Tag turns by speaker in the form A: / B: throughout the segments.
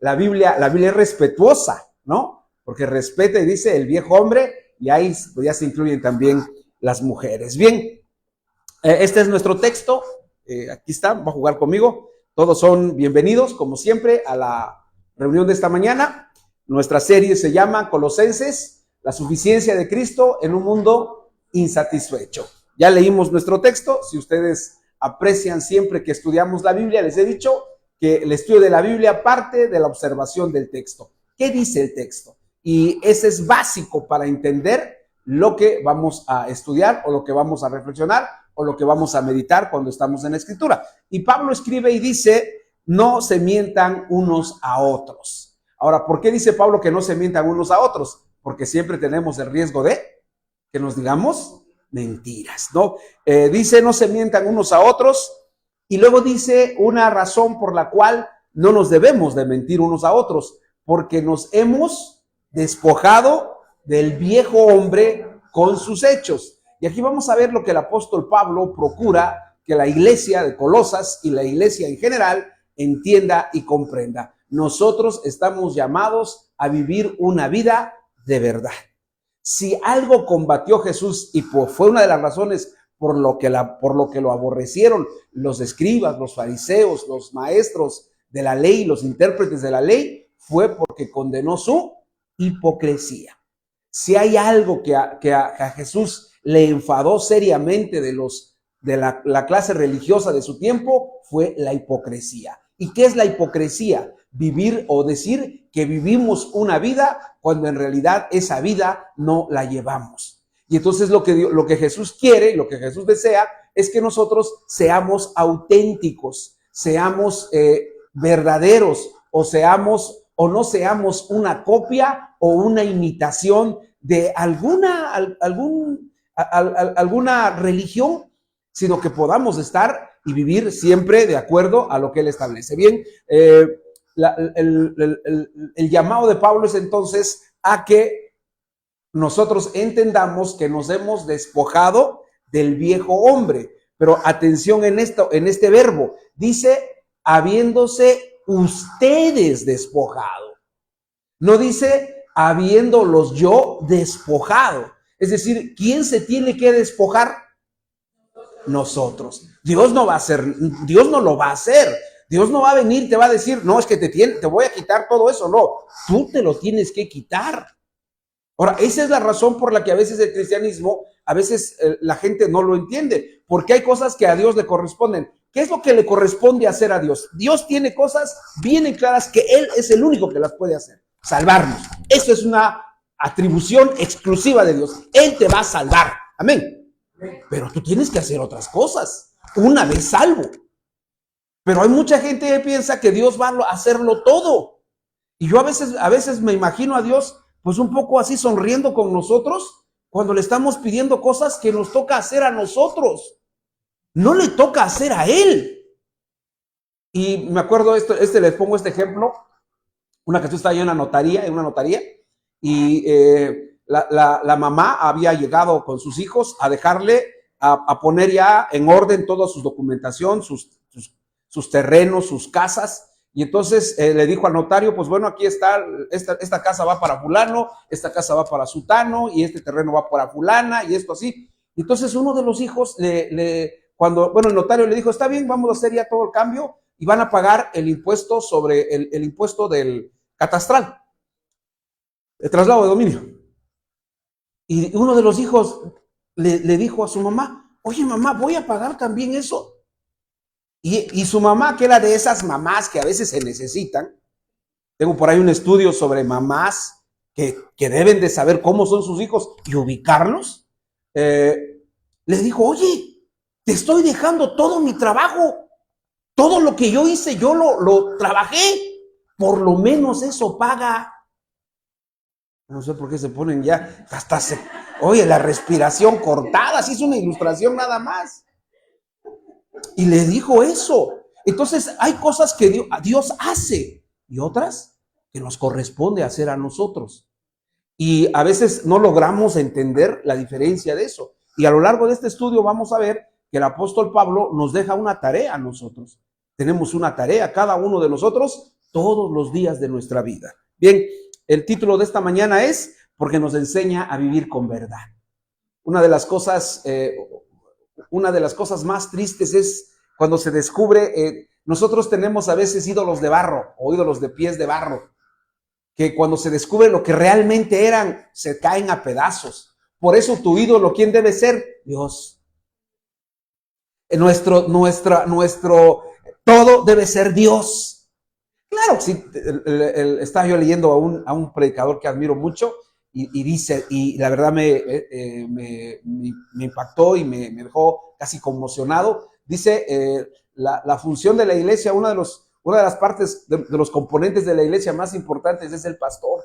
A: la Biblia es respetuosa, ¿no? Porque respeta y dice el viejo hombre, y ahí pues, ya se incluyen también las mujeres. Bien, este es nuestro texto. Aquí está, va a jugar conmigo. Todos son bienvenidos, como siempre, a la reunión de esta mañana. Nuestra serie se llama Colosenses, la suficiencia de Cristo en un mundo insatisfecho. Ya leímos nuestro texto. Si ustedes aprecian siempre que estudiamos la Biblia, les he dicho que el estudio de la Biblia parte de la observación del texto. ¿Qué dice el texto? Y ese es básico para entender lo que vamos a estudiar o lo que vamos a reflexionar o lo que vamos a meditar cuando estamos en la Escritura. Y Pablo escribe y dice, no se mientan unos a otros. Ahora, ¿por qué dice Pablo que no se mientan unos a otros? Porque siempre tenemos el riesgo de que nos digamos mentiras, ¿no? Dice, no se mientan unos a otros, y luego dice una razón por la cual no nos debemos de mentir unos a otros, porque nos hemos despojado del viejo hombre con sus hechos. Y aquí vamos a ver lo que el apóstol Pablo procura que la iglesia de Colosas y la iglesia en general entienda y comprenda. Nosotros estamos llamados a vivir una vida de verdad. Si algo combatió Jesús y fue una de las razones por lo que lo aborrecieron los escribas, los fariseos, los maestros de la ley, los intérpretes de la ley, fue porque condenó su hipocresía. Si hay algo que a Jesús le enfadó seriamente de la clase religiosa de su tiempo, fue la hipocresía. ¿Y qué es la hipocresía? Vivir o decir que vivimos una vida cuando en realidad esa vida no la llevamos. Y entonces lo que Jesús quiere, lo que Jesús desea, es que nosotros seamos auténticos, seamos verdaderos, o no seamos una copia o una imitación de alguna religión, sino que podamos estar y vivir siempre de acuerdo a lo que Él establece. Bien, el llamado de Pablo es entonces a que nosotros entendamos que nos hemos despojado del viejo hombre. Pero atención en este verbo, dice, habiéndose ustedes despojado. No dice, habiéndolos yo despojado. Es decir, ¿quién se tiene que despojar? Nosotros. Dios no lo va a hacer. Dios no va a venir y te va a decir, no, es que te voy a quitar todo eso. No, tú te lo tienes que quitar. Ahora, esa es la razón por la que a veces el cristianismo, a veces la gente no lo entiende, porque hay cosas que a Dios le corresponden. ¿Qué es lo que le corresponde hacer a Dios? Dios tiene cosas bien claras que Él es el único que las puede hacer. Salvarnos. Eso es una atribución exclusiva de Dios. Él te va a salvar. Amén. Pero tú tienes que hacer otras cosas. Una vez salvo. Pero hay mucha gente que piensa que Dios va a hacerlo todo. Y yo a veces me imagino a Dios pues un poco así sonriendo con nosotros cuando le estamos pidiendo cosas que nos toca hacer a nosotros. No le toca hacer a Él. Y me acuerdo, les pongo este ejemplo. Una que tú estaba yo en una notaría, y la mamá había llegado con sus hijos a dejarle, a poner ya en orden toda su documentación, sus terrenos, sus casas. Y entonces le dijo al notario, pues bueno, aquí está, esta casa va para fulano, esta casa va para sutano, y este terreno va para fulana, y esto así. Entonces uno de los hijos, cuando el notario le dijo, está bien, vamos a hacer ya todo el cambio, y van a pagar el impuesto sobre el impuesto del catastral, el traslado de dominio. Y uno de los hijos le dijo a su mamá, oye mamá, ¿voy a pagar también eso? Y su mamá, que era de esas mamás que a veces se necesitan, tengo por ahí un estudio sobre mamás que deben de saber cómo son sus hijos y ubicarlos, le dijo, oye, te estoy dejando todo mi trabajo, todo lo que yo hice, yo lo trabajé, por lo menos eso paga. No sé por qué se ponen ya, oye, la respiración cortada, así es una ilustración nada más. Y le dijo eso. Entonces hay cosas que Dios hace y otras que nos corresponde hacer a nosotros. Y a veces no logramos entender la diferencia de eso. Y a lo largo de este estudio vamos a ver que el apóstol Pablo nos deja una tarea a nosotros. Tenemos una tarea, cada uno de nosotros todos los días de nuestra vida. Bien, el título de esta mañana es porque nos enseña a vivir con verdad. Una de las cosas más tristes es cuando se descubre, nosotros tenemos a veces ídolos de barro o ídolos de pies de barro, que cuando se descubre lo que realmente eran, se caen a pedazos. Por eso tu ídolo, ¿quién debe ser? Dios. Nuestro todo debe ser Dios. Claro, sí, estaba yo leyendo a un predicador que admiro mucho y dice, y la verdad me impactó y me dejó casi conmocionado. Dice, la función de la iglesia, una de las partes de los componentes de la iglesia más importantes es el pastor.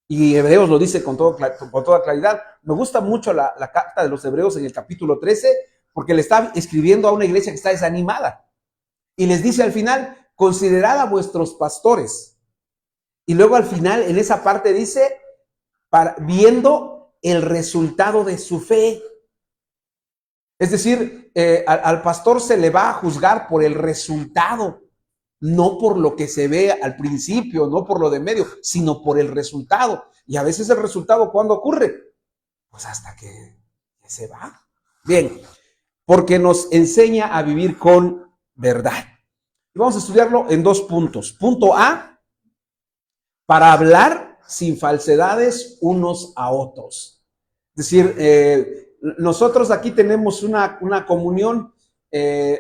A: Y Hebreos lo dice con toda claridad. Me gusta mucho la carta de los Hebreos en el capítulo 13, porque le está escribiendo a una iglesia que está desanimada. Y les dice al final, considerad a vuestros pastores. Y luego al final, en esa parte dice, viendo el resultado de su fe. Es decir, al pastor se le va a juzgar por el resultado, no por lo que se ve al principio, no por lo de medio, sino por el resultado. Y a veces el resultado, ¿cuándo ocurre? Pues hasta que se va. Bien, porque nos enseña a vivir con verdad. Y vamos a estudiarlo en 2 puntos. Punto A, para hablar sin falsedades unos a otros. Es decir, nosotros aquí tenemos una comunión,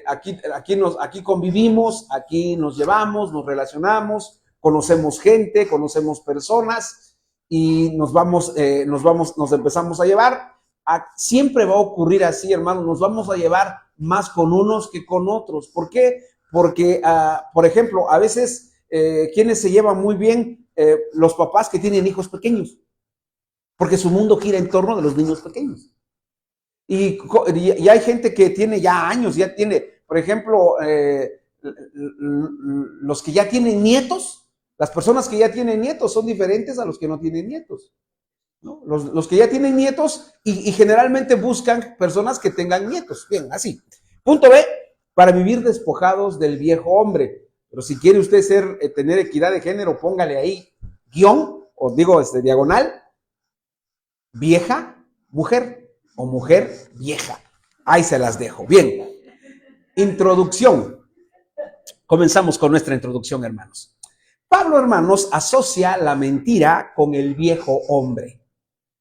A: aquí convivimos, aquí nos llevamos, nos relacionamos, conocemos gente, conocemos personas y nos empezamos a llevar. Siempre va a ocurrir así, hermanos, nos vamos a llevar más con unos que con otros. ¿Por qué? Porque, por ejemplo, a veces quienes se llevan muy bien, los papás que tienen hijos pequeños, porque su mundo gira en torno de los niños pequeños. Y hay gente que tiene ya años, ya tiene, por ejemplo, los que ya tienen nietos, las personas que ya tienen nietos son diferentes a los que no tienen nietos, ¿no? Los que ya tienen nietos y generalmente buscan personas que tengan nietos. Bien, así. Punto B, para vivir despojados del viejo hombre. Pero si quiere usted tener equidad de género, póngale ahí guión, o digo diagonal, vieja, mujer, o mujer, vieja. Ahí se las dejo. Bien, introducción. Comenzamos con nuestra introducción, hermanos. Pablo, hermanos, asocia la mentira con el viejo hombre.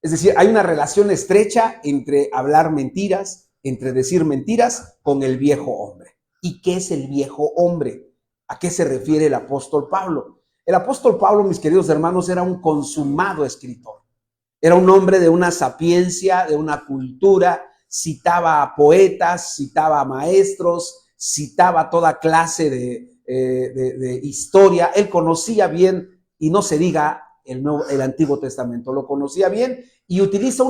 A: Es decir, hay una relación estrecha entre hablar mentiras, entre decir mentiras con el viejo hombre. ¿Y qué es el viejo hombre? ¿A qué se refiere el apóstol Pablo? El apóstol Pablo, mis queridos hermanos, era un consumado escritor. Era un hombre de una sapiencia, de una cultura, citaba a poetas, citaba a maestros, citaba toda clase de historia. Él conocía bien, y no se diga el Antiguo Testamento, lo conocía bien y utiliza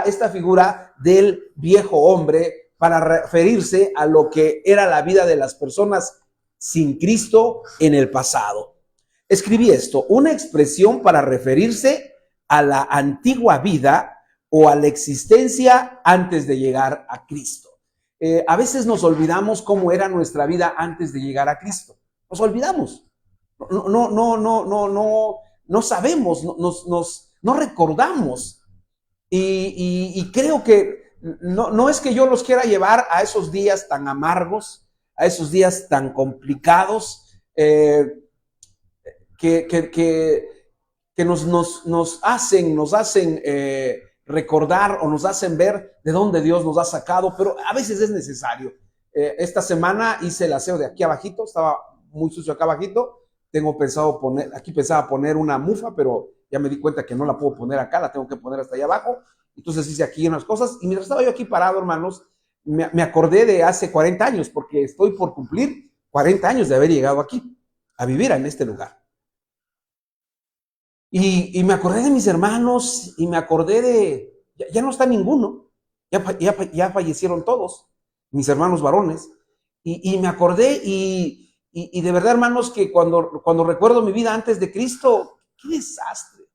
A: esta figura del viejo hombre para referirse a lo que era la vida de las personas sin Cristo en el pasado. Escribí esto, una expresión para referirse a la antigua vida o a la existencia antes de llegar a Cristo. A veces nos olvidamos cómo era nuestra vida antes de llegar a Cristo. Nos olvidamos. No sabemos, no recordamos. Y creo que no es que yo los quiera llevar a esos días tan amargos, a esos días tan complicados, que nos hacen recordar o nos hacen ver de dónde Dios nos ha sacado, pero a veces es necesario. Esta semana hice el aseo de aquí abajito, estaba muy sucio acá abajito. Pensaba poner una mufa, pero ya me di cuenta que no la puedo poner acá, la tengo que poner hasta allá abajo. Entonces hice aquí unas cosas y mientras estaba yo aquí parado, hermanos, me acordé de hace 40 años, porque estoy por cumplir 40 años de haber llegado aquí, a vivir en este lugar. Y me acordé de mis hermanos y me acordé de, ya no está ninguno, ya fallecieron todos, mis hermanos varones, y me acordé y de verdad, hermanos, que cuando recuerdo mi vida antes de Cristo, qué desastre,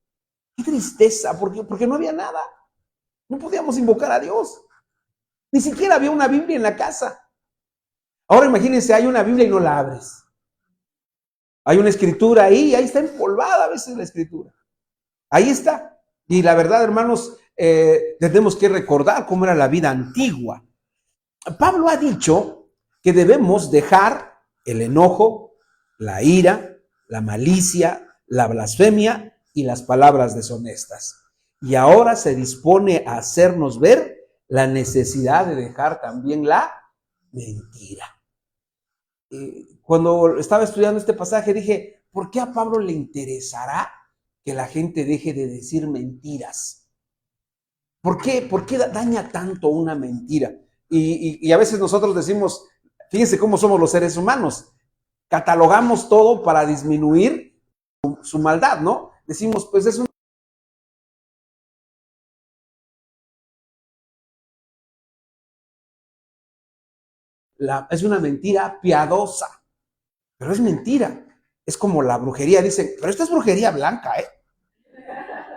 A: qué tristeza, porque no había nada, no podíamos invocar a Dios, ni siquiera había una Biblia en la casa. Ahora imagínense, hay una Biblia y no la abres. Hay una escritura ahí y ahí está empolvada a veces la escritura. Ahí está. Y la verdad, hermanos, tenemos que recordar cómo era la vida antigua. Pablo ha dicho que debemos dejar el enojo, la ira, la malicia, la blasfemia y las palabras deshonestas. Y ahora se dispone a hacernos ver la necesidad de dejar también la mentira. Cuando estaba estudiando este pasaje dije, ¿por qué a Pablo le interesará que la gente deje de decir mentiras? ¿Por qué daña tanto una mentira? Y a veces nosotros decimos, fíjense cómo somos los seres humanos, catalogamos todo para disminuir su maldad, ¿no? Decimos, pues es una mentira piadosa, pero es mentira. Es como la brujería, dicen, pero esta es brujería blanca, ¿eh?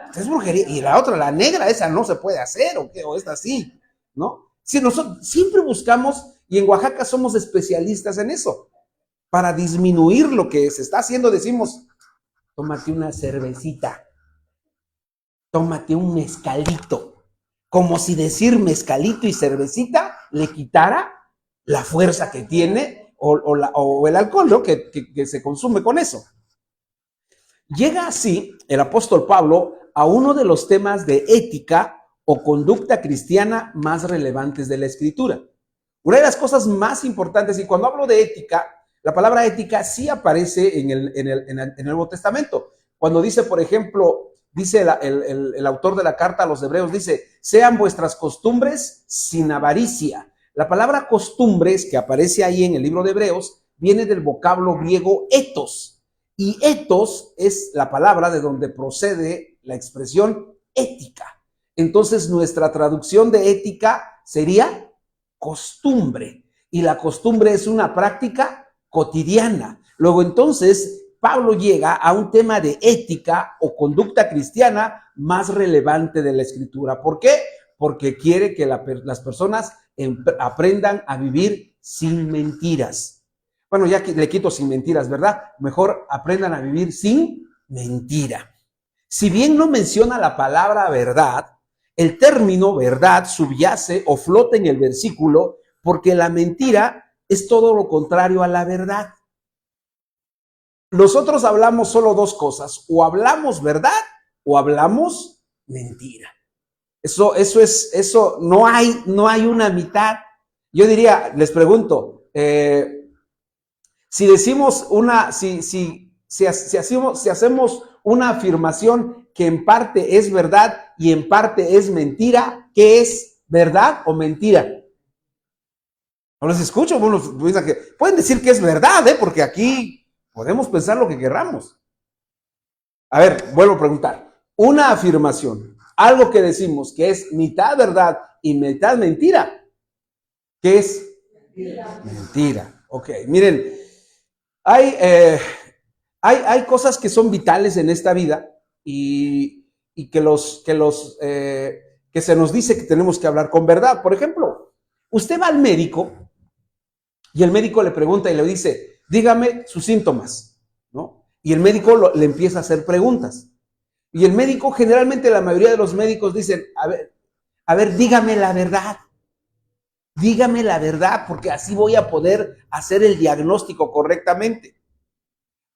A: Esta es brujería. Y la otra, la negra, esa no se puede hacer, ¿o qué? O esta sí, ¿no? Si nosotros siempre buscamos, y en Oaxaca somos especialistas en eso, para disminuir lo que se está haciendo, decimos, tómate una cervecita, tómate un mezcalito, como si decir mezcalito y cervecita le quitara la fuerza que tiene o el alcohol, ¿no? que se consume con eso. Llega así el apóstol Pablo a uno de los temas de ética o conducta cristiana más relevantes de la Escritura. Una de las cosas más importantes, y cuando hablo de ética, la palabra ética sí aparece en el Nuevo Testamento. Cuando dice, por ejemplo, dice el autor de la carta a los hebreos, dice, sean vuestras costumbres sin avaricia. La palabra costumbres que aparece ahí en el libro de Hebreos viene del vocablo griego ethos. Y ethos es la palabra de donde procede la expresión ética. Entonces nuestra traducción de ética sería costumbre. Y la costumbre es una práctica cotidiana. Luego entonces Pablo llega a un tema de ética o conducta cristiana más relevante de la Escritura. ¿Por qué? Porque quiere que las personas aprendan a vivir sin mentiras. Bueno, ya le quito sin mentiras, ¿verdad? Mejor aprendan a vivir sin mentira. Si bien no menciona la palabra verdad, el término verdad subyace o flota en el versículo porque la mentira es todo lo contrario a la verdad. Nosotros hablamos solo dos cosas, o hablamos verdad o hablamos mentira. Eso no hay una mitad. Yo diría, les pregunto, si decimos si hacemos una afirmación que en parte es verdad y en parte es mentira, ¿qué es verdad o mentira? No los escucho, pueden decir que es verdad, porque aquí podemos pensar lo que queramos. A ver, vuelvo a preguntar. Una afirmación, algo que decimos que es mitad verdad y mitad mentira, ¿qué es? Mentira. Ok, miren, hay cosas que son vitales en esta vida y que se nos dice que tenemos que hablar con verdad. Por ejemplo, usted va al médico y el médico le pregunta y le dice, dígame sus síntomas, ¿no? Y el médico le empieza a hacer preguntas. Y el médico, generalmente la mayoría de los médicos dicen, a ver, dígame la verdad. Dígame la verdad, porque así voy a poder hacer el diagnóstico correctamente.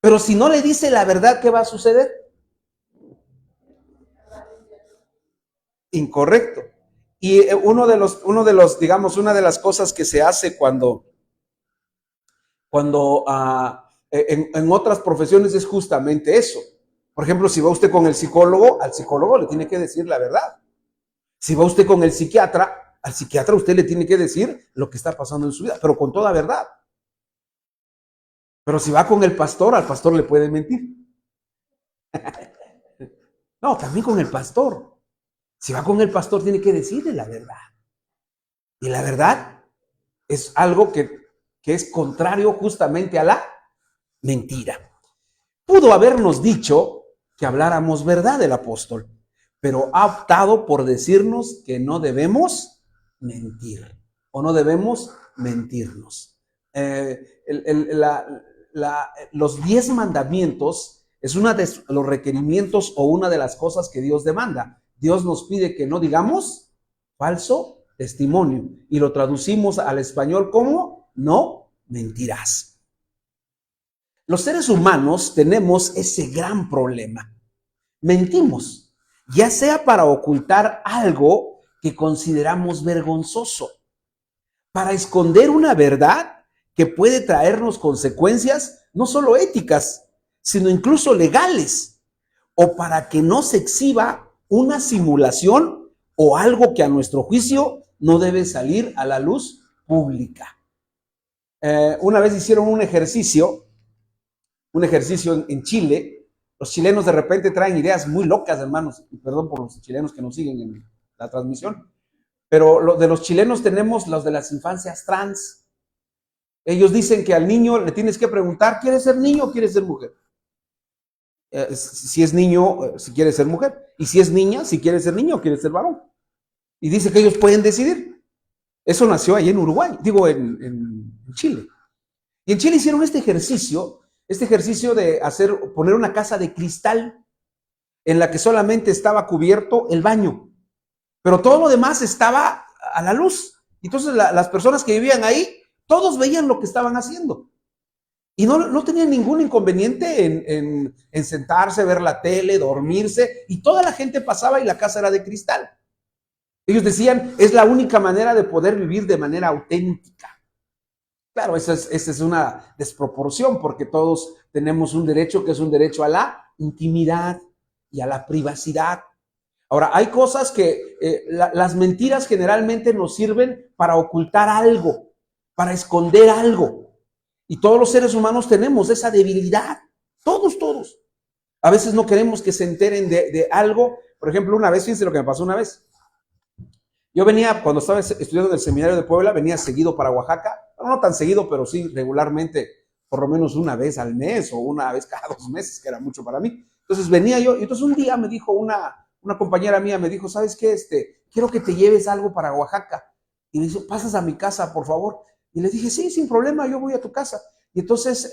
A: Pero si no le dice la verdad, ¿qué va a suceder? Incorrecto. Y una de las cosas que se hace cuando en otras profesiones es justamente eso. Por ejemplo, si va usted con el psicólogo, al psicólogo le tiene que decir la verdad. Si va usted con el psiquiatra, al psiquiatra usted le tiene que decir lo que está pasando en su vida, pero con toda verdad. Pero si va con el pastor, al pastor le puede mentir. No, también con el pastor. Si va con el pastor, tiene que decirle la verdad. Y la verdad es algo que es contrario justamente a la mentira. Pudo habernos dicho que habláramos verdad el apóstol, pero ha optado por decirnos que no debemos mentir o no debemos mentirnos. los 10 mandamientos es uno de los requerimientos o una de las cosas que Dios demanda. Dios nos pide que no digamos falso testimonio y lo traducimos al español como no mentirás. Los seres humanos tenemos ese gran problema. Mentimos, ya sea para ocultar algo que consideramos vergonzoso, para esconder una verdad que puede traernos consecuencias no solo éticas, sino incluso legales, o para que no se exhiba una simulación o algo que a nuestro juicio no debe salir a la luz pública. Una vez hicieron un ejercicio en Chile. Los chilenos de repente traen ideas muy locas, hermanos, perdón por los chilenos que nos siguen en la transmisión, pero de los chilenos tenemos los de las infancias trans. Ellos dicen que al niño le tienes que preguntar, ¿quieres ser niño o quieres ser mujer? Si es niño, si quiere ser mujer, y si es niña, si quiere ser niño o quiere ser varón. Y dice que ellos pueden decidir. Eso nació ahí en Uruguay, en Chile. Y en Chile hicieron este ejercicio de poner una casa de cristal en la que solamente estaba cubierto el baño, pero todo lo demás estaba a la luz. Entonces las personas que vivían ahí, todos veían lo que estaban haciendo. Y no tenían ningún inconveniente en sentarse, ver la tele, dormirse, y toda la gente pasaba y la casa era de cristal. Ellos decían, es la única manera de poder vivir de manera auténtica. Claro, esa es una desproporción, porque todos tenemos un derecho que es un derecho a la intimidad y a la privacidad. Ahora, hay cosas que las mentiras generalmente nos sirven para ocultar algo, para esconder algo. Y todos los seres humanos tenemos esa debilidad. Todos. A veces no queremos que se enteren de algo. Por ejemplo, una vez, fíjense lo que me pasó una vez. Yo venía, cuando estaba estudiando en el seminario de Puebla, venía seguido para Oaxaca. No tan seguido, pero sí regularmente, por lo menos una vez al mes o una vez cada 2 meses, que era mucho para mí. Entonces venía yo, y entonces un día me dijo una compañera mía, me dijo, ¿sabes qué? Quiero que te lleves algo para Oaxaca. Y me dijo, ¿pasas a mi casa, por favor? Y le dije, sí, sin problema, yo voy a tu casa. Y entonces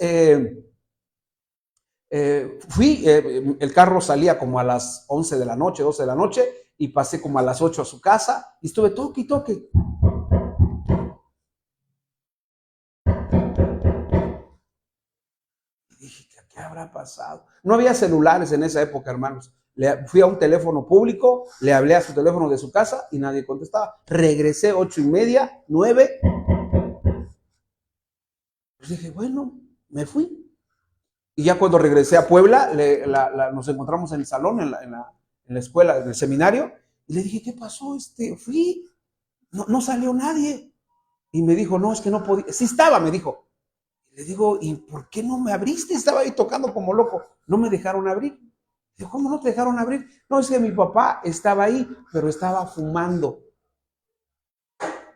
A: fui, el carro salía como a las 11 de la noche, 12 de la noche, y pasé como a las 8 a su casa, y estuve toque y toque. Y dije, ¿qué habrá pasado? No había celulares en esa época, hermanos. Fui a un teléfono público, le hablé a su teléfono de su casa y nadie contestaba. Regresé 8:30, 9. Pues dije, bueno, me fui. Y ya cuando regresé a Puebla, nos encontramos en el salón, en la escuela, en el seminario, y le dije, ¿qué pasó? Fui, no salió nadie. Y me dijo, no, es que no podía. Sí estaba, me dijo. Le digo, ¿y por qué no me abriste? Estaba ahí tocando como loco. No me dejaron abrir. Digo, ¿cómo no te dejaron abrir? No, es que mi papá estaba ahí, pero estaba fumando.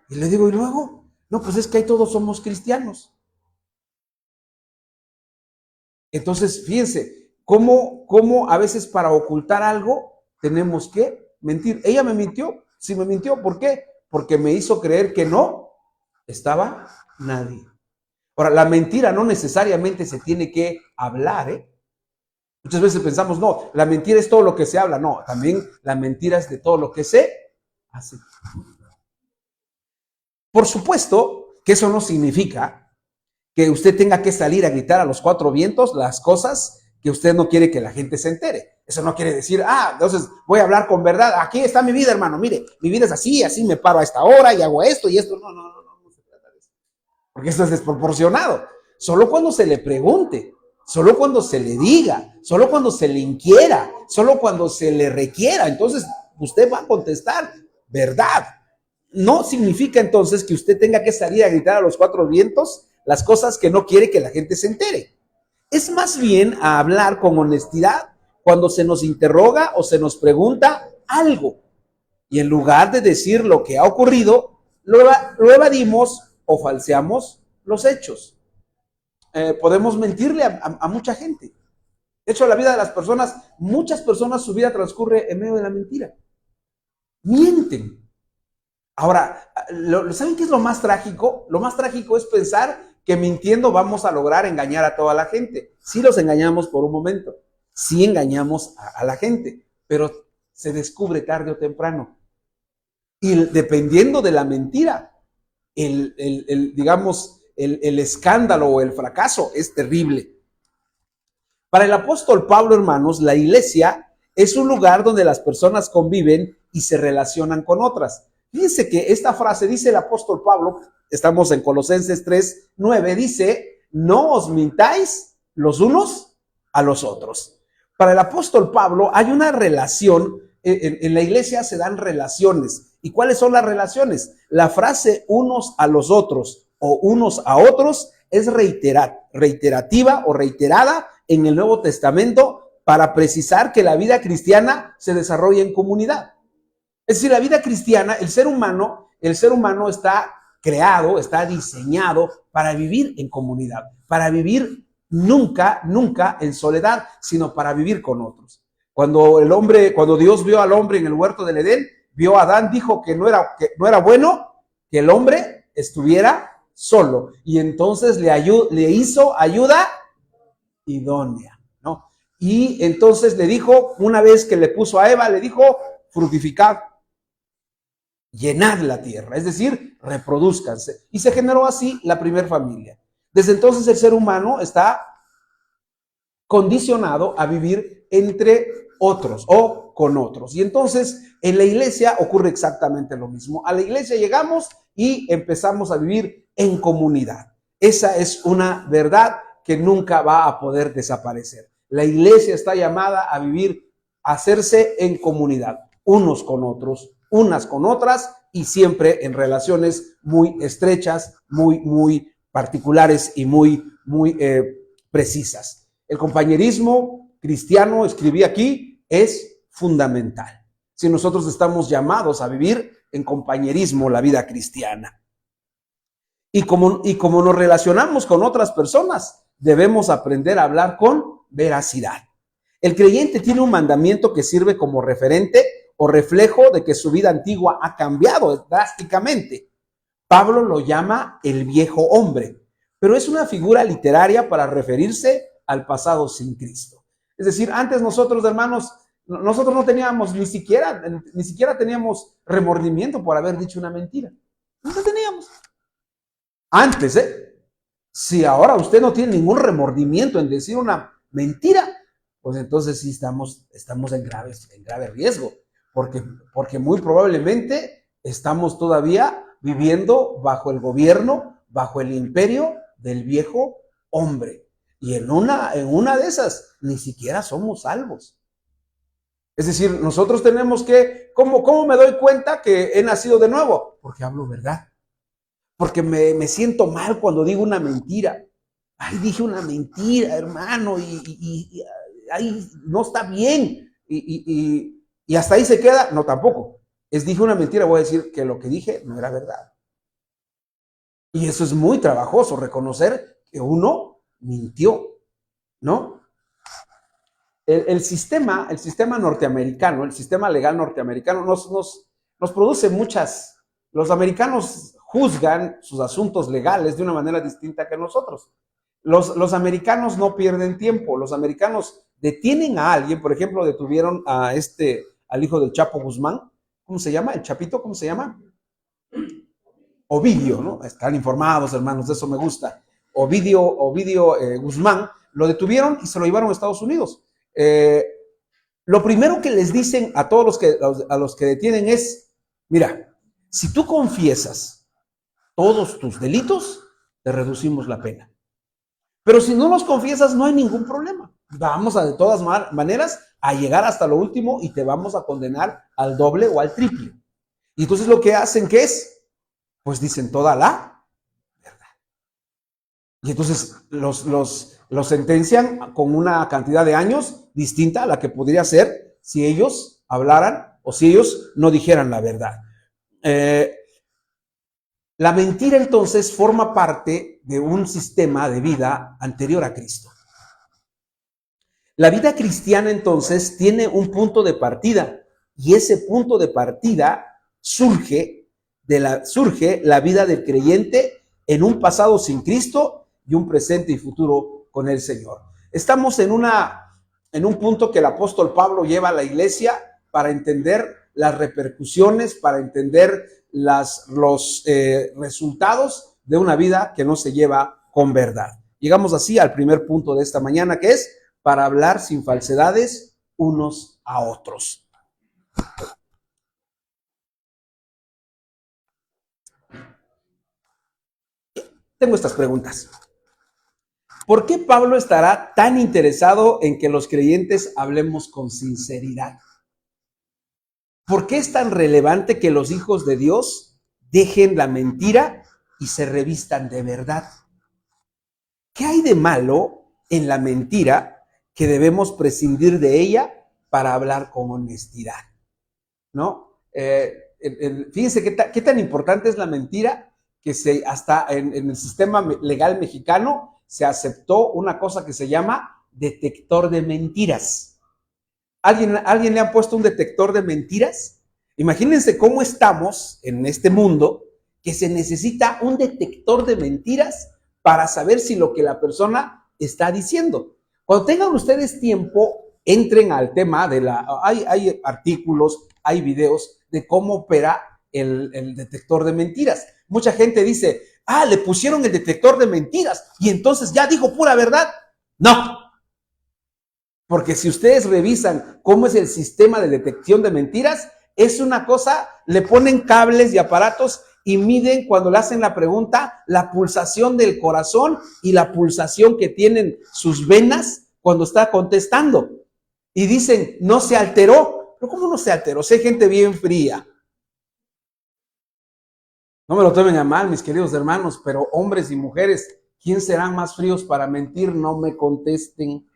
A: Y le digo, ¿y luego? No, pues es que ahí todos somos cristianos. Entonces, fíjense, cómo a veces para ocultar algo tenemos que mentir. Ella me mintió, sí me mintió. ¿Por qué? Porque me hizo creer que no estaba nadie. Ahora, la mentira no necesariamente se tiene que hablar, ¿eh? Muchas veces pensamos, no, la mentira es todo lo que se habla. No, también la mentira es de todo lo que se hace. Por supuesto que eso no significa que usted tenga que salir a gritar a los 4 vientos las cosas que usted no quiere que la gente se entere. Eso no quiere decir, entonces voy a hablar con verdad. Aquí está mi vida, hermano. Mire, mi vida es así me paro a esta hora y hago esto y esto. No se trata de eso. Porque esto es desproporcionado. Solo cuando se le pregunte, solo cuando se le diga, solo cuando se le inquiera, solo cuando se le requiera, entonces usted va a contestar verdad. No significa entonces que usted tenga que salir a gritar a los 4 vientos las cosas que no quiere que la gente se entere. Es más bien a hablar con honestidad cuando se nos interroga o se nos pregunta algo. Y en lugar de decir lo que ha ocurrido, lo evadimos o falseamos los hechos. Podemos mentirle a mucha gente. De hecho, la vida de las personas, muchas personas, su vida transcurre en medio de la mentira. Mienten. Ahora, ¿saben qué es lo más trágico? Lo más trágico es pensar que mintiendo vamos a lograr engañar a toda la gente. Sí los engañamos por un momento, sí engañamos a la gente, pero se descubre tarde o temprano. Y dependiendo de la mentira, digamos, el escándalo o el fracaso es terrible. Para el apóstol Pablo, hermanos, la iglesia es un lugar donde las personas conviven y se relacionan con otras. Fíjense que esta frase dice el apóstol Pablo, estamos en Colosenses 3:9, dice, no os mintáis los unos a los otros. Para el apóstol Pablo hay una relación, en la iglesia se dan relaciones. ¿Y cuáles son las relaciones? La frase unos a los otros o unos a otros es reiterativa o reiterada en el Nuevo Testamento para precisar que la vida cristiana se desarrolla en comunidad. Es decir, la vida cristiana, el ser humano está creado, está diseñado para vivir en comunidad, para vivir nunca en soledad, sino para vivir con otros. Cuando Dios vio al hombre en el huerto del Edén, vio a Adán, dijo que no era bueno que el hombre estuviera solo, y entonces le hizo ayuda idónea, ¿no? Y entonces le dijo, una vez que le puso a Eva, le dijo, fructificad, llenad la tierra, es decir, reproduzcanse. Y se generó así la primera familia. Desde entonces el ser humano está condicionado a vivir entre otros o con otros. Y entonces en la iglesia ocurre exactamente lo mismo. A la iglesia llegamos y empezamos a vivir en comunidad. Esa es una verdad que nunca va a poder desaparecer. La iglesia está llamada a vivir, a hacerse en comunidad, unos con otros, unas con otras, y siempre en relaciones muy estrechas, muy particulares y muy precisas. El compañerismo cristiano, escribí aquí, es fundamental. Si nosotros estamos llamados a vivir en compañerismo la vida cristiana. Y como nos relacionamos con otras personas, debemos aprender a hablar con veracidad. El creyente tiene un mandamiento que sirve como referente o reflejo de que su vida antigua ha cambiado drásticamente. Pablo lo llama el viejo hombre, pero es una figura literaria para referirse al pasado sin Cristo. Es decir, antes nosotros, hermanos, nosotros no teníamos ni siquiera teníamos remordimiento por haber dicho una mentira. No teníamos. Antes, si ahora usted no tiene ningún remordimiento en decir una mentira, pues entonces sí estamos en grave riesgo, porque muy probablemente estamos todavía viviendo bajo el gobierno, bajo el imperio del viejo hombre. Y en una de esas ni siquiera somos salvos. Es decir, nosotros tenemos que, ¿cómo me doy cuenta que he nacido de nuevo? Porque hablo verdad. Porque me siento mal cuando digo una mentira. Ay, dije una mentira, hermano, y ahí no está bien. Y hasta ahí se queda. No, tampoco. Dije una mentira, voy a decir que lo que dije no era verdad. Y eso es muy trabajoso, reconocer que uno mintió, ¿no? El sistema norteamericano, el sistema legal norteamericano nos produce muchas. Los americanos juzgan sus asuntos legales de una manera distinta que nosotros. Los americanos no pierden tiempo. Los americanos detienen a alguien, por ejemplo, detuvieron al hijo del Chapo Guzmán. ¿Cómo se llama? ¿El Chapito? ¿Cómo se llama? Ovidio, ¿no? Están informados, hermanos, de eso me gusta. Ovidio Guzmán, lo detuvieron y se lo llevaron a Estados Unidos. Lo primero que les dicen a todos los que detienen es, mira, si tú confiesas todos tus delitos, te reducimos la pena. Pero si no los confiesas, no hay ningún problema. Vamos de todas maneras a llegar hasta lo último y te vamos a condenar al doble o al triple. Y entonces lo que hacen, ¿qué es? Pues dicen toda la verdad. Y entonces los sentencian con una cantidad de años distinta a la que podría ser si ellos hablaran o si ellos no dijeran la verdad. La mentira entonces forma parte de un sistema de vida anterior a Cristo. La vida cristiana entonces tiene un punto de partida y ese punto de partida surge la vida del creyente en un pasado sin Cristo y un presente y futuro con el Señor. Estamos en un punto que el apóstol Pablo lleva a la iglesia para entender las repercusiones, para entender los resultados de una vida que no se lleva con verdad. Llegamos así al primer punto de esta mañana, que es para hablar sin falsedades unos a otros. Tengo estas preguntas. ¿Por qué Pablo estará tan interesado en que los creyentes hablemos con sinceridad? ¿Por qué es tan relevante que los hijos de Dios dejen la mentira y se revistan de verdad? ¿Qué hay de malo en la mentira que debemos prescindir de ella para hablar con honestidad? ¿No? Fíjense qué tan importante es la mentira que hasta en el sistema legal mexicano se aceptó una cosa que se llama detector de mentiras. ¿Alguien le ha puesto un detector de mentiras? Imagínense cómo estamos en este mundo que se necesita un detector de mentiras para saber si lo que la persona está diciendo. Cuando tengan ustedes tiempo, entren al tema de hay artículos, hay videos de cómo opera el detector de mentiras. Mucha gente dice, le pusieron el detector de mentiras y entonces ya dijo pura verdad. No. Porque si ustedes revisan cómo es el sistema de detección de mentiras, es una cosa, le ponen cables y aparatos y miden cuando le hacen la pregunta la pulsación del corazón y la pulsación que tienen sus venas cuando está contestando. Y dicen, no se alteró. ¿Pero cómo no se alteró? Si hay gente bien fría. No me lo tomen a mal, mis queridos hermanos, pero hombres y mujeres, ¿quién serán más fríos para mentir? No me contesten.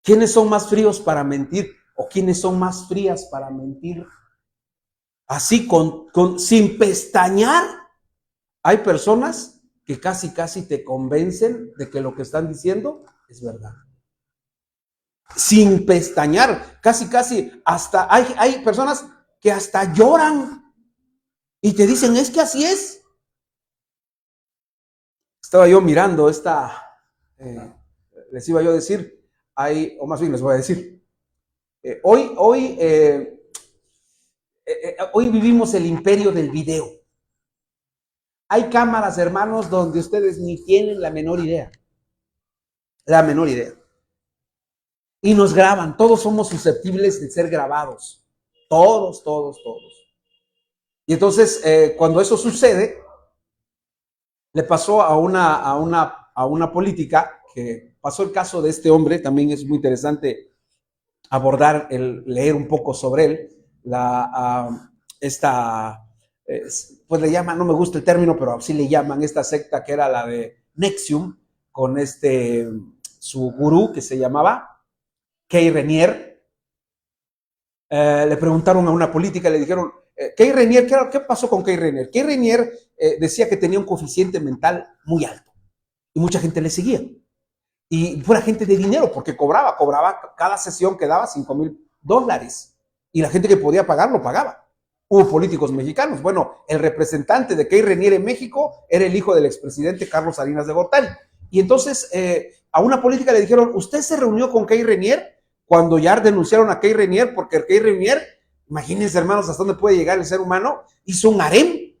A: ¿Quiénes son más fríos para mentir? ¿O quiénes son más frías para mentir? Así, sin pestañear. Hay personas que casi te convencen de que lo que están diciendo es verdad. Sin pestañear, casi, hasta hay personas que hasta lloran y te dicen, es que así es. Estaba yo mirando les iba yo a decir, o más bien les voy a decir, hoy vivimos el imperio del video. Hay cámaras, hermanos, donde ustedes ni tienen la menor idea. La menor idea. Y nos graban. Todos somos susceptibles de ser grabados. Todos. Y entonces, cuando eso sucede, le pasó a una política, que pasó el caso de este hombre, también es muy interesante abordar, leer un poco sobre él, pues le llaman, no me gusta el término, pero sí le llaman esta secta que era la de NXIVM, con su gurú que se llamaba Kay Renier. Le preguntaron a una política, le dijeron, Kay Renier, ¿qué pasó con Kay Renier? Kay Renier decía que tenía un coeficiente mental muy alto y mucha gente le seguía. Y fuera gente de dinero, porque cobraba cada sesión que daba $5,000. Y la gente que podía pagar, lo pagaba. Hubo políticos mexicanos. Bueno, el representante de Kay Renier en México era el hijo del expresidente Carlos Salinas de Gortari. Y entonces a una política le dijeron, ¿usted se reunió con Kay Renier? Cuando ya denunciaron a Kay Renier, porque Kay Renier, imagínense hermanos, hasta dónde puede llegar el ser humano, hizo un harem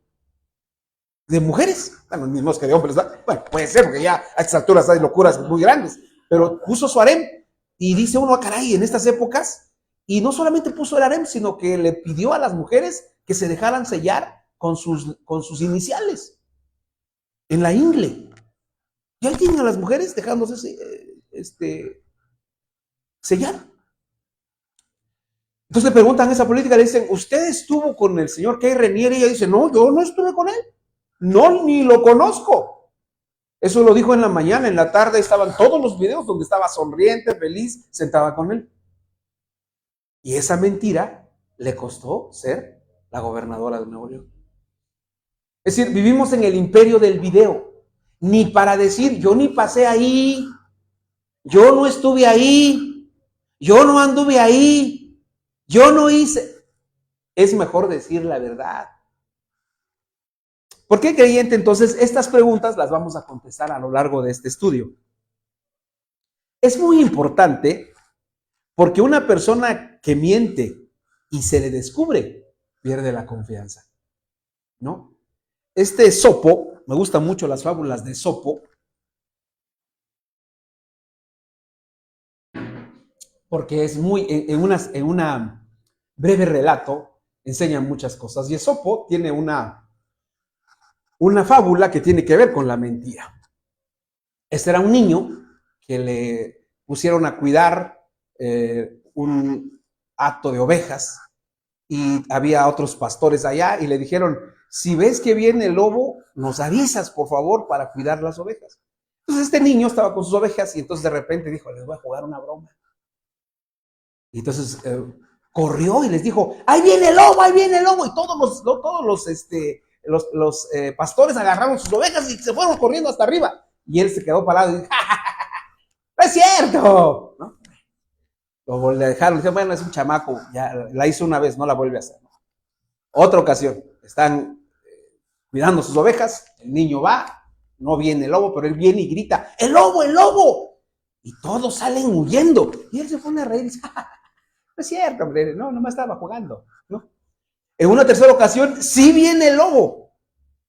A: de mujeres, bueno, ni más que de hombres, ¿verdad? Bueno, puede ser, porque ya a estas alturas hay locuras muy grandes, pero puso su harem, y dice uno, caray, en estas épocas, y no solamente puso el harem, sino que le pidió a las mujeres que se dejaran sellar con sus iniciales, en la ingle. Y ahí tienen a las mujeres dejándose sellar. Entonces le preguntan a esa política, le dicen, ¿usted estuvo con el señor Kay Renier? Y ella dice, no, yo no estuve con él. No, ni lo conozco. Eso lo dijo en la mañana, en la tarde estaban todos los videos donde estaba sonriente, feliz, sentada con él. Y esa mentira le costó ser la gobernadora de Nuevo León. Es decir, vivimos en el imperio del video. Ni para decir, yo ni pasé ahí, yo no estuve ahí, yo no anduve ahí, yo no hice. Es mejor decir la verdad. ¿Por qué creyente? Entonces, estas preguntas las vamos a contestar a lo largo de este estudio. Es muy importante porque una persona que miente y se le descubre, pierde la confianza, ¿no? Este Esopo, me gustan mucho las fábulas de Esopo, porque es muy, en una breve relato, enseña muchas cosas. Y Esopo tiene una fábula que tiene que ver con la mentira. Este era un niño que le pusieron a cuidar un hato de ovejas y había otros pastores allá y le dijeron, si ves que viene el lobo, nos avisas, por favor, para cuidar las ovejas. Entonces este niño estaba con sus ovejas y entonces de repente dijo, les voy a jugar una broma. Y entonces corrió y les dijo, ahí viene el lobo, y todos los pastores agarraron sus ovejas y se fueron corriendo hasta arriba. Y él se quedó parado y dijo, ¡no es cierto! ¿No? Lo dejaron, dijeron, bueno, es un chamaco, ya la hizo una vez, no la vuelve a hacer. Otra ocasión, están cuidando sus ovejas, el niño va, no viene el lobo, pero él viene y grita, ¡el lobo, el lobo! Y todos salen huyendo. Y él se pone a reír y dice, no es cierto, hombre, no, nomás estaba jugando, ¿no? En una tercera ocasión, sí viene el lobo,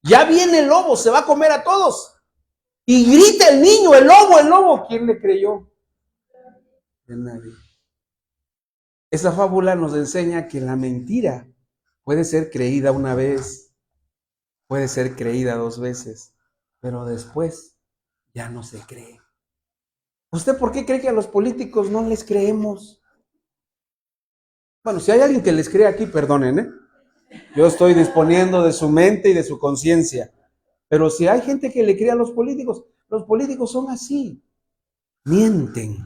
A: ya viene el lobo, se va a comer a todos. Y grita el niño, el lobo, el lobo. ¿Quién le creyó? Nadie. Esa fábula nos enseña que la mentira puede ser creída una vez, puede ser creída 2 veces, pero después ya no se cree. ¿Usted por qué cree que a los políticos no les creemos? Bueno, si hay alguien que les cree aquí, perdonen, ¿eh? Yo estoy disponiendo de su mente y de su conciencia. Pero si hay gente que le cree a los políticos son así, mienten.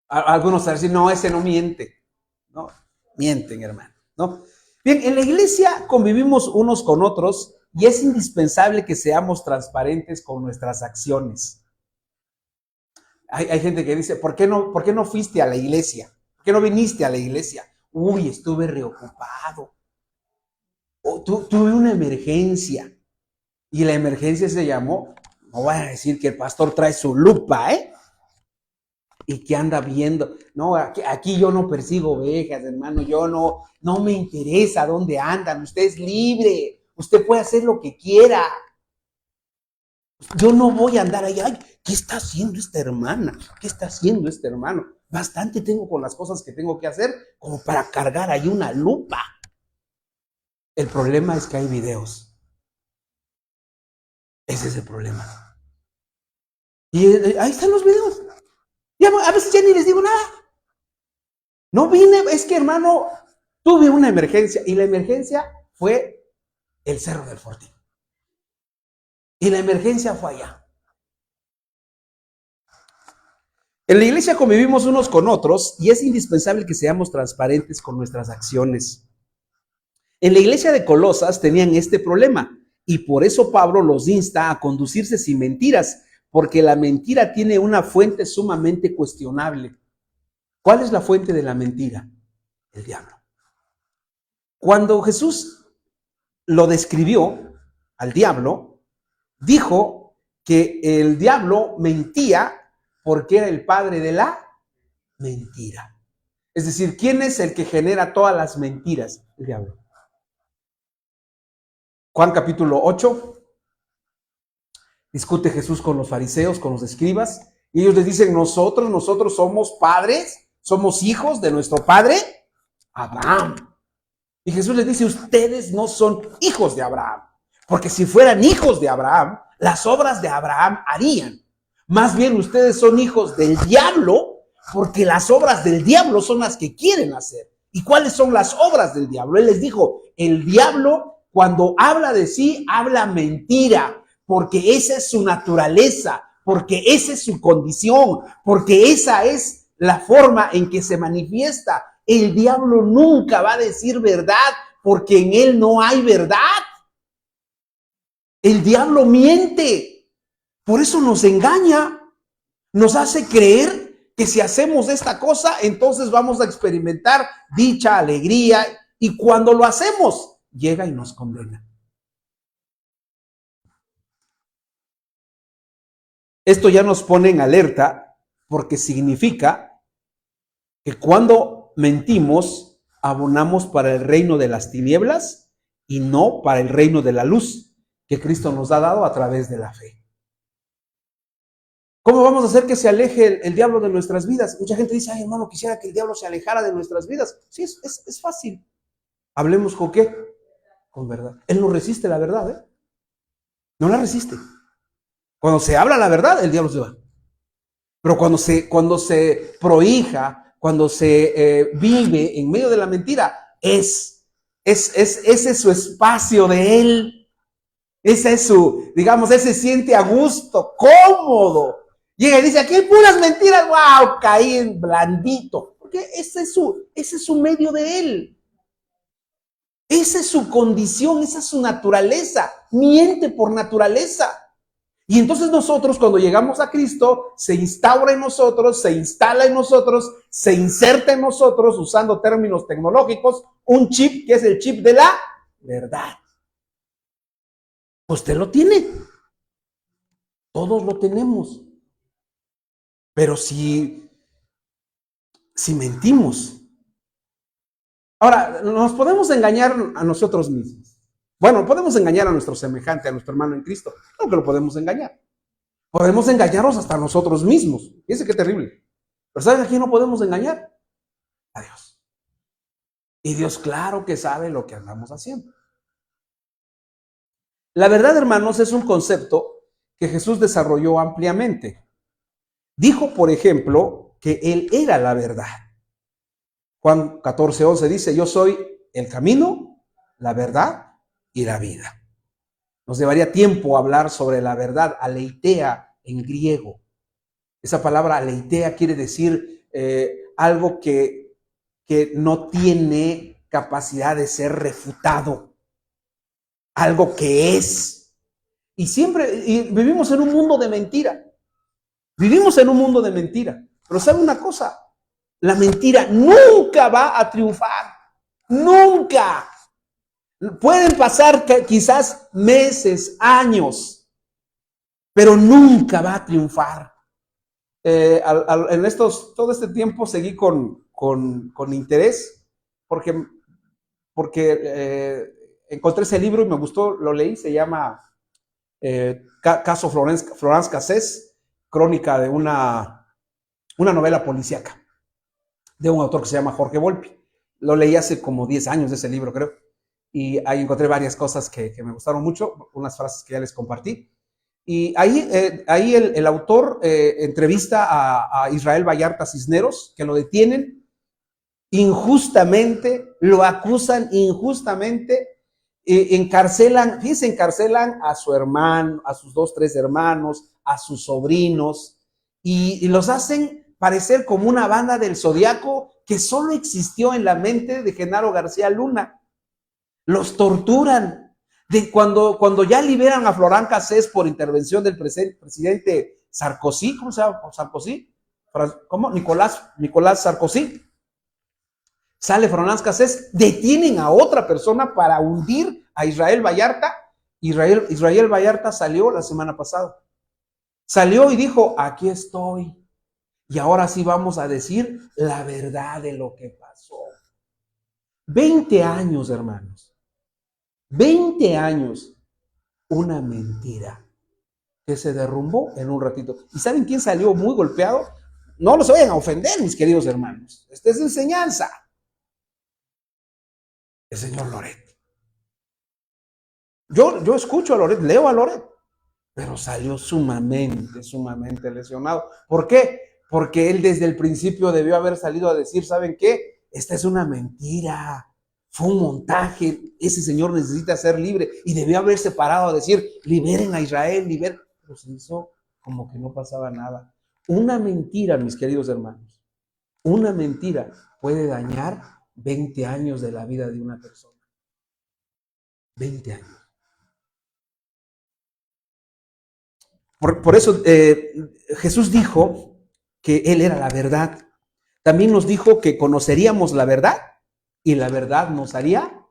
A: Algunos van a decir, no, ese no miente. No, mienten, hermano, ¿no? Bien, en la iglesia convivimos unos con otros y es indispensable que seamos transparentes con nuestras acciones. Hay gente que dice, ¿por qué no fuiste a la iglesia? ¿Por qué no viniste a la iglesia? Uy, estuve reocupado. Tuve una emergencia. Y la emergencia se llamó, no voy a decir que el pastor trae su lupa, y que anda viendo. No, aquí yo no persigo ovejas, hermano, yo no me interesa dónde andan, usted es libre, usted puede hacer lo que quiera. Yo no voy a andar ahí, ay, ¿qué está haciendo esta hermana? ¿Qué está haciendo este hermano? Bastante tengo con las cosas que tengo que hacer como para cargar ahí una lupa. El problema es que hay videos. Ese es el problema. Y ahí están los videos. Y a veces ya ni les digo nada. No vine, es que hermano, tuve una emergencia. Y la emergencia fue el Cerro del Fortín. Y la emergencia fue allá. En la iglesia convivimos unos con otros y es indispensable que seamos transparentes con nuestras acciones. En la iglesia de Colosas tenían este problema y por eso Pablo los insta a conducirse sin mentiras, porque la mentira tiene una fuente sumamente cuestionable. ¿Cuál es la fuente de la mentira? El diablo. Cuando Jesús lo describió al diablo, dijo que el diablo mentía porque era el padre de la mentira. Es decir, ¿quién es el que genera todas las mentiras? El diablo. Juan capítulo 8, discute Jesús con los fariseos, con los escribas, y ellos les dicen, nosotros somos padres, somos hijos de nuestro padre Abraham. Y Jesús les dice, ustedes no son hijos de Abraham, porque si fueran hijos de Abraham, las obras de Abraham harían. Más bien ustedes son hijos del diablo, porque las obras del diablo son las que quieren hacer. ¿Y cuáles son las obras del diablo? Él les dijo, el diablo cuando habla de sí, habla mentira, porque esa es su naturaleza, porque esa es su condición, porque esa es la forma en que se manifiesta. El diablo nunca va a decir verdad, porque en él no hay verdad. El diablo miente, por eso nos engaña, nos hace creer que si hacemos esta cosa, entonces vamos a experimentar dicha, alegría, y cuando lo hacemos, llega y nos condena. Esto ya nos pone en alerta porque significa que cuando mentimos, abonamos para el reino de las tinieblas y no para el reino de la luz que Cristo nos ha dado a través de la fe. ¿Cómo vamos a hacer que se aleje el diablo de nuestras vidas? Mucha gente dice, ay hermano, quisiera que el diablo se alejara de nuestras vidas. Sí, es fácil. Hablemos con ¿qué? Con verdad. Él no resiste la verdad, ¿eh? No la resiste. Cuando se habla la verdad, el diablo se va. Pero cuando se prohija, cuando se vive en medio de la mentira, ese es su espacio de él. Ese es su, digamos, ese se siente a gusto, cómodo. Llega y dice, aquí hay puras mentiras, wow, caí en blandito. Porque ese es su medio de él. Esa es su condición, esa es su naturaleza. Miente por naturaleza. Y entonces nosotros, cuando llegamos a Cristo, se instaura en nosotros, se instala en nosotros, se inserta en nosotros, usando términos tecnológicos, un chip que es el chip de la verdad. Usted lo tiene. Todos lo tenemos. Pero si mentimos. Ahora, nos podemos engañar a nosotros mismos. Bueno, podemos engañar a nuestro semejante, a nuestro hermano en Cristo. Claro que lo podemos engañar. Podemos engañarnos hasta nosotros mismos. Fíjense qué terrible. Pero ¿saben a quién no podemos engañar? A Dios. Y Dios, claro que sabe lo que andamos haciendo. La verdad, hermanos, es un concepto que Jesús desarrolló ampliamente. Dijo, por ejemplo, que Él era la verdad. Juan 14:11 dice, yo soy el camino, la verdad y la vida. Nos llevaría tiempo hablar sobre la verdad, aleitea en griego. Esa palabra aleitea quiere decir algo que no tiene capacidad de ser refutado. Algo que es. Y vivimos en un mundo de mentira. Vivimos en un mundo de mentira. Pero ¿sabe una cosa? La mentira nunca va a triunfar. Nunca. Pueden pasar quizás meses, años, pero nunca va a triunfar. Todo este tiempo seguí con interés porque encontré ese libro y me gustó, lo leí, se llama Caso Florence Cassés, crónica de una novela policíaca de un autor que se llama Jorge Volpi. Lo leí hace como 10 años de ese libro, creo. Y ahí encontré varias cosas que me gustaron mucho, unas frases que ya les compartí. Y ahí el autor entrevista a Israel Vallarta Cisneros, que lo detienen injustamente, lo acusan injustamente, encarcelan a su hermano, a sus 2, 3 hermanos, a sus sobrinos, y los hacen parecer como una banda del Zodiaco que solo existió en la mente de Genaro García Luna. Los torturan. Cuando ya liberan a Florán Cassés por intervención del presidente Sarkozy, ¿cómo se llama? ¿Sarkozy? ¿Cómo? Nicolás Sarkozy. Sale Florán Cassés, detienen a otra persona para hundir a Israel Vallarta. Israel Vallarta salió la semana pasada. Salió y dijo, aquí estoy. Y ahora sí vamos a decir la verdad de lo que pasó. 20 años, hermanos. 20 años, una mentira que se derrumbó en un ratito. ¿Y saben quién salió muy golpeado? No los vayan a ofender, mis queridos hermanos. Esta es enseñanza. El señor Loret. Yo escucho a Loret, leo a Loret, pero salió sumamente lesionado. ¿Por qué? Porque él desde el principio debió haber salido a decir, ¿saben qué? Esta es una mentira. Fue un montaje, ese señor necesita ser libre y debió haberse parado a decir, liberen a Israel, pero se hizo como que no pasaba nada. Una mentira, mis queridos hermanos, una mentira puede dañar 20 años de la vida de una persona. 20 años. Por eso Jesús dijo que Él era la verdad. También nos dijo que conoceríamos la verdad y la verdad nos haría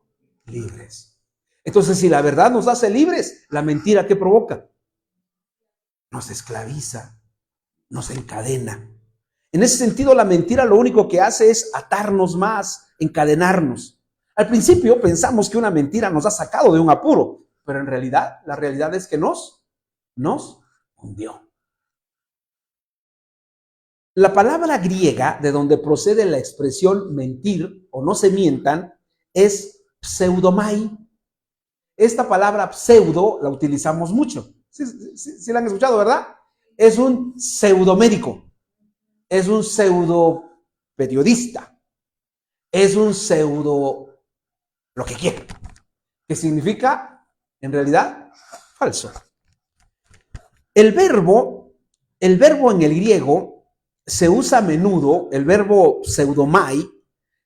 A: libres. Entonces, si la verdad nos hace libres, la mentira, ¿qué provoca? Nos esclaviza, nos encadena. En ese sentido, la mentira lo único que hace es atarnos más, encadenarnos. Al principio pensamos que una mentira nos ha sacado de un apuro, pero en realidad, la realidad es que nos hundió. La palabra griega de donde procede la expresión mentir o no se mientan es pseudomai. Esta palabra pseudo la utilizamos mucho. ¿Sí la han escuchado, verdad? Es un pseudomédico, es un pseudo periodista, es un pseudo lo que quiera, que significa, en realidad, falso. El verbo en el griego se usa a menudo, el verbo pseudomai,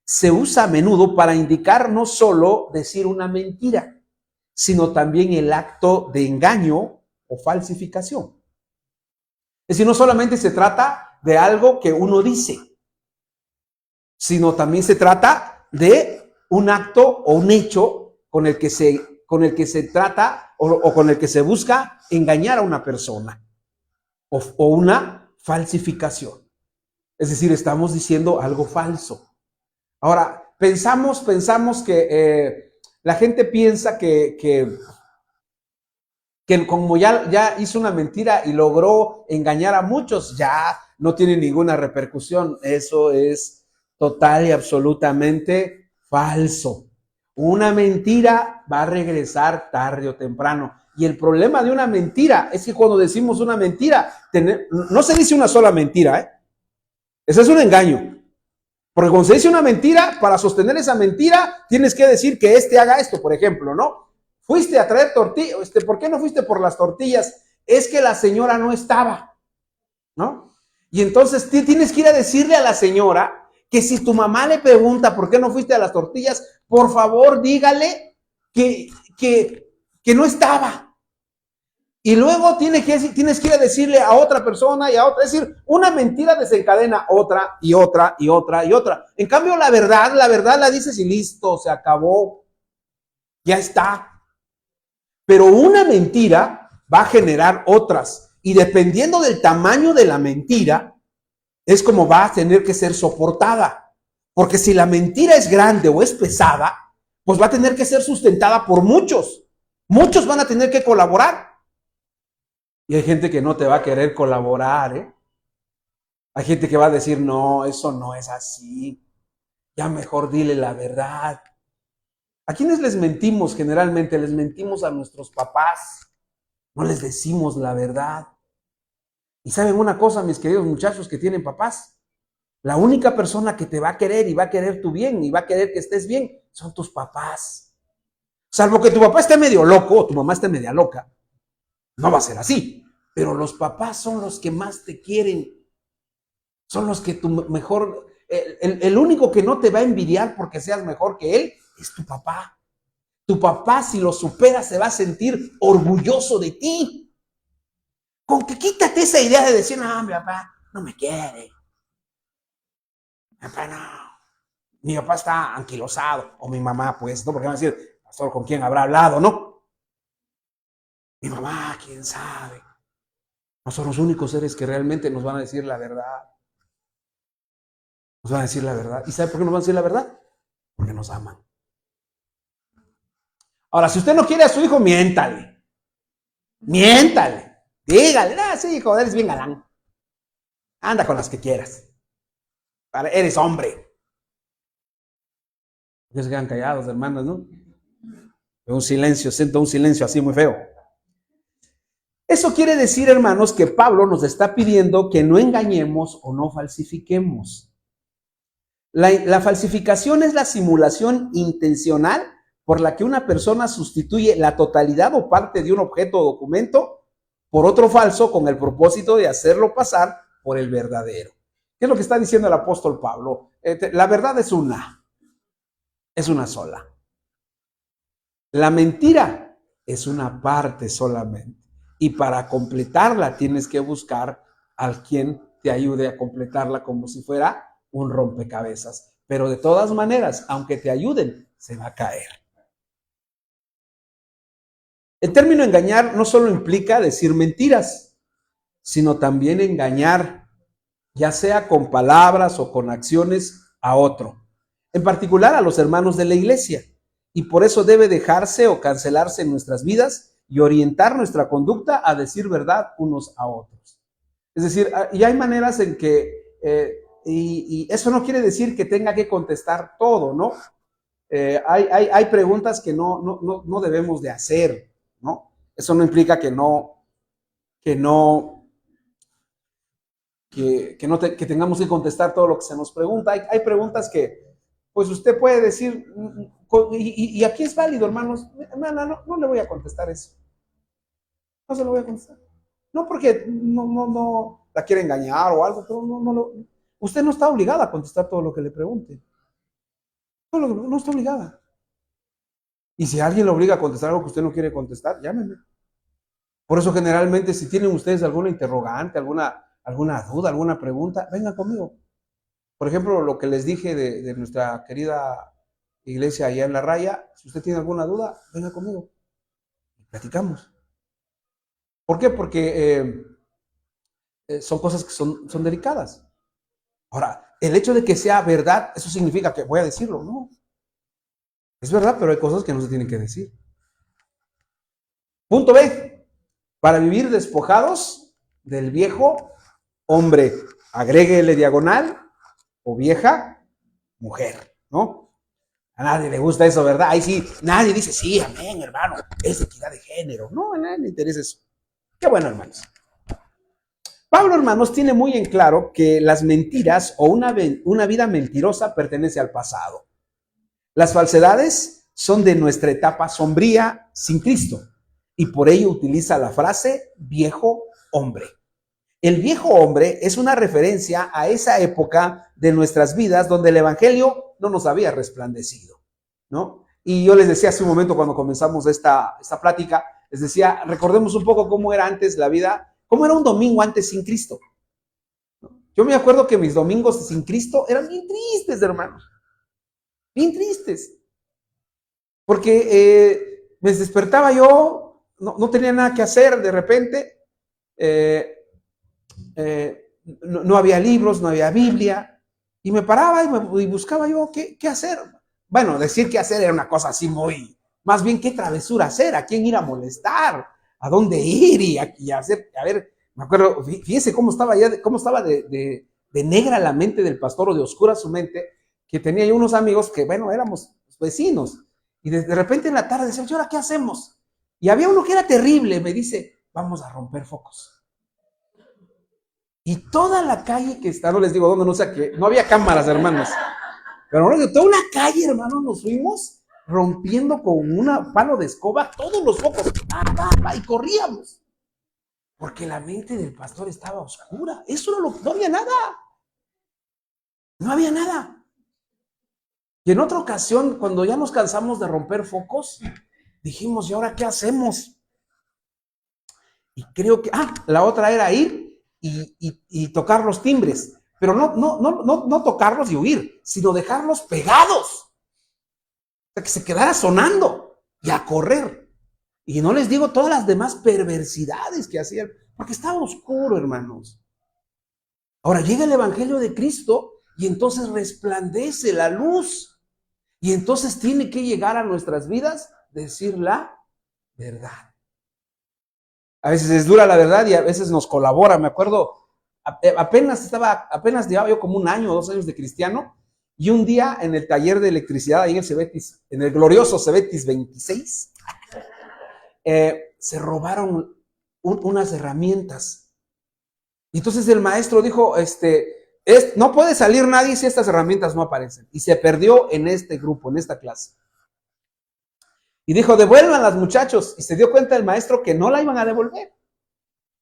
A: se usa a menudo para indicar no solo decir una mentira, sino también el acto de engaño o falsificación. Es decir, no solamente se trata de algo que uno dice, sino también se trata de un acto o un hecho con el que se trata o con el que se busca engañar a una persona o una falsificación. Es decir, estamos diciendo algo falso. Ahora, pensamos que la gente piensa que como ya hizo una mentira y logró engañar a muchos, ya no tiene ninguna repercusión. Eso es total y absolutamente falso. Una mentira va a regresar tarde o temprano. Y el problema de una mentira es que cuando decimos una mentira, no se dice una sola mentira, ¿eh? Ese es un engaño. Porque cuando se dice una mentira, para sostener esa mentira, tienes que decir que haga esto, por ejemplo, ¿no? Fuiste a traer tortillas, ¿por qué no fuiste por las tortillas? Es que la señora no estaba, ¿no? Y entonces tienes que ir a decirle a la señora que si tu mamá le pregunta por qué no fuiste a las tortillas, por favor dígale que no estaba. Y luego tienes que ir a decirle a otra persona y a otra. Es decir, una mentira desencadena otra y otra y otra y otra. En cambio, la verdad la dices y listo, se acabó. Ya está. Pero una mentira va a generar otras. Y dependiendo del tamaño de la mentira, es como va a tener que ser soportada. Porque si la mentira es grande o es pesada, pues va a tener que ser sustentada por muchos. Muchos van a tener que colaborar. Y hay gente que no te va a querer colaborar, ¿eh? Hay gente que va a decir, no, eso no es así. Ya mejor dile la verdad. ¿A quiénes les mentimos generalmente? Les mentimos a nuestros papás. No les decimos la verdad. Y saben una cosa, mis queridos muchachos que tienen papás. La única persona que te va a querer y va a querer tu bien y va a querer que estés bien son tus papás. Salvo que tu papá esté medio loco o tu mamá esté media loca. No va a ser así, pero los papás son los que más te quieren, son los que el único que no te va a envidiar porque seas mejor que él es tu papá. Tu papá, si lo superas, se va a sentir orgulloso de ti. Con que quítate esa idea de decir, no, mi papá no me quiere. Mi papá no. Mi papá está anquilosado. O mi mamá, pues, ¿no? Porque van a decir, pastor, ¿con quién habrá hablado, no? Mi mamá, quién sabe. No son los únicos seres que realmente nos van a decir la verdad. Nos van a decir la verdad. ¿Y sabe por qué nos van a decir la verdad? Porque nos aman. Ahora, si usted no quiere a su hijo, miéntale. Miéntale. Dígale, sí, hijo, eres bien galán. Anda con las que quieras. Eres hombre. Ya se quedan callados, hermanos, ¿no? Siento un silencio así muy feo. Eso quiere decir, hermanos, que Pablo nos está pidiendo que no engañemos o no falsifiquemos. La falsificación es la simulación intencional por la que una persona sustituye la totalidad o parte de un objeto o documento por otro falso con el propósito de hacerlo pasar por el verdadero. ¿Qué es lo que está diciendo el apóstol Pablo? La verdad es una sola. La mentira es una parte solamente. Y para completarla tienes que buscar a quien te ayude a completarla como si fuera un rompecabezas. Pero de todas maneras, aunque te ayuden, se va a caer. El término engañar no solo implica decir mentiras, sino también engañar, ya sea con palabras o con acciones a otro, en particular a los hermanos de la iglesia. Y por eso debe dejarse o cancelarse en nuestras vidas y orientar nuestra conducta a decir verdad unos a otros. Es decir, y hay maneras en que, y eso no quiere decir que tenga que contestar todo, ¿no? Hay preguntas que no debemos de hacer, ¿no? Eso no implica que tengamos que contestar todo lo que se nos pregunta. Hay preguntas que, pues usted puede decir, y aquí es válido, hermanos, hermana, no le voy a contestar eso. No se lo voy a contestar. No porque no la quiere engañar o algo, pero usted no está obligada a contestar todo lo que le pregunte. No está obligada. Y si alguien lo obliga a contestar algo que usted no quiere contestar, llámenme. Por eso generalmente si tienen ustedes alguna interrogante, alguna duda, alguna pregunta, vengan conmigo. Por ejemplo, lo que les dije de nuestra querida iglesia allá en La Raya, si usted tiene alguna duda, venga conmigo. Platicamos. ¿Por qué? Porque son cosas que son delicadas. Ahora, el hecho de que sea verdad, eso significa que voy a decirlo, ¿no? Es verdad, pero hay cosas que no se tienen que decir. Punto B. Para vivir despojados del viejo hombre. Agréguele diagonal o vieja mujer, ¿no? A nadie le gusta eso, ¿verdad? Ahí sí, nadie dice, sí, amén, hermano, es equidad de género. No, a nadie le interesa eso. Qué bueno, hermanos. Pablo, hermanos, tiene muy en claro que las mentiras o una vida mentirosa pertenece al pasado. Las falsedades son de nuestra etapa sombría sin Cristo y por ello utiliza la frase viejo hombre. El viejo hombre es una referencia a esa época de nuestras vidas donde el evangelio no nos había resplandecido, ¿no? Y yo les decía hace un momento cuando comenzamos esta plática, les decía, recordemos un poco cómo era antes la vida, cómo era un domingo antes sin Cristo. Yo me acuerdo que mis domingos sin Cristo eran bien tristes, hermanos. Bien tristes. Porque me despertaba yo, no tenía nada que hacer de repente. No había libros, no había Biblia. Y me paraba y buscaba yo qué hacer. Bueno, decir qué hacer era una cosa así muy... Más bien, qué travesura hacer, a quién ir a molestar, a dónde ir y hacer... A ver, me acuerdo, fíjense cómo estaba de negra la mente del pastor o de oscura su mente, que tenía yo unos amigos que, bueno, éramos vecinos. Y de repente en la tarde decían, ¿y ahora qué hacemos? Y había uno que era terrible, me dice, vamos a romper focos. Y toda la calle que está, no les digo dónde, no sé qué, no había cámaras, hermanos. Pero toda una calle, hermanos, nos fuimos rompiendo con una palo de escoba todos los focos. Y corríamos. Porque la mente del pastor estaba oscura. Eso no había nada. No había nada. Y en otra ocasión, cuando ya nos cansamos de romper focos, dijimos, ¿y ahora qué hacemos? Y creo que, la otra era ir y tocar los timbres, pero no tocarlos y huir, sino dejarlos pegados, o sea, que se quedara sonando y a correr. Y no les digo todas las demás perversidades que hacían, porque estaba oscuro, hermanos. Ahora llega el evangelio de Cristo y entonces resplandece la luz. Y entonces tiene que llegar a nuestras vidas decir la verdad. A veces es dura la verdad y a veces nos colabora. Me acuerdo, apenas llevaba yo como 1 año o 2 años de cristiano, y un día en el taller de electricidad ahí en el Cebetis, en el glorioso Cebetis 26, se robaron unas herramientas. Y entonces el maestro dijo, no puede salir nadie si estas herramientas no aparecen. Y se perdió en este grupo, en esta clase. Y dijo, devuelvan las muchachos. Y se dio cuenta el maestro que no la iban a devolver.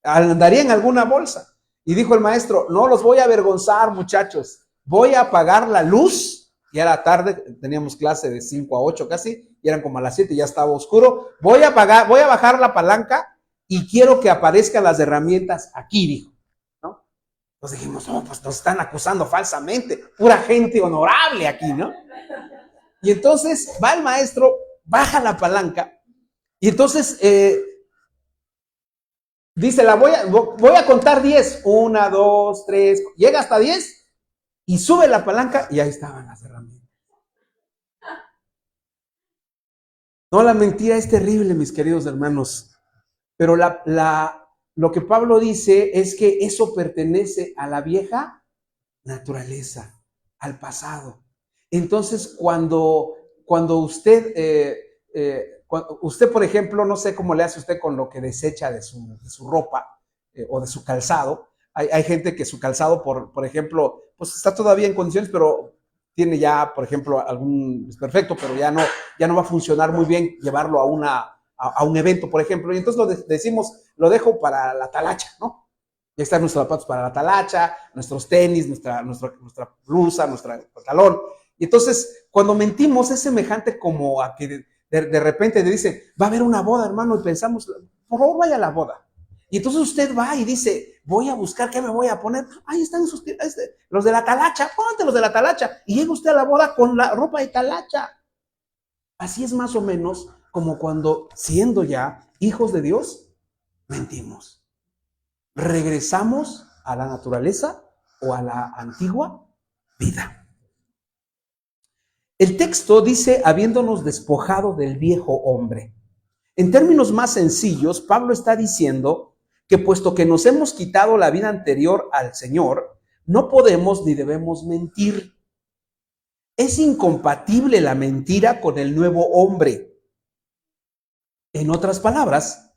A: Andaría en alguna bolsa. Y dijo el maestro, no los voy a avergonzar, muchachos. Voy a apagar la luz. Ya era tarde, teníamos clase de 5 a 8 casi. Y eran como a las 7, ya estaba oscuro. Voy a bajar la palanca y quiero que aparezcan las herramientas aquí, dijo. ¿No? Entonces dijimos, pues nos están acusando falsamente. Pura gente honorable aquí, ¿no? Y entonces va el maestro, baja la palanca Y entonces dice, voy a contar 10. 1, 2, 3. Llega hasta 10 y sube la palanca y ahí estaban las herramientas. No, la mentira es terrible, mis queridos hermanos. Pero lo que Pablo dice es que eso pertenece a la vieja naturaleza, al pasado. Entonces, cuando usted, por ejemplo, no sé cómo le hace usted con lo que desecha de su ropa o de su calzado. Hay gente que su calzado, por ejemplo, pues está todavía en condiciones, pero tiene ya, por ejemplo, algún desperfecto, pero ya no va a funcionar muy bien llevarlo a un evento, por ejemplo. Y entonces decimos, lo dejo para la talacha, ¿no? Ya están nuestros zapatos para la talacha, nuestros tenis, nuestra blusa, nuestro pantalón. Y entonces, cuando mentimos, es semejante como a que de repente le dice, va a haber una boda, hermano, y pensamos, por favor, vaya a la boda. Y entonces usted va y dice, voy a buscar qué me voy a poner. Ahí están los de la talacha, ponte los de la talacha. Y llega usted a la boda con la ropa de talacha. Así es más o menos como cuando, siendo ya hijos de Dios, mentimos. Regresamos a la naturaleza o a la antigua vida. El texto dice, habiéndonos despojado del viejo hombre. En términos más sencillos, Pablo está diciendo que puesto que nos hemos quitado la vida anterior al Señor, no podemos ni debemos mentir. Es incompatible la mentira con el nuevo hombre. En otras palabras,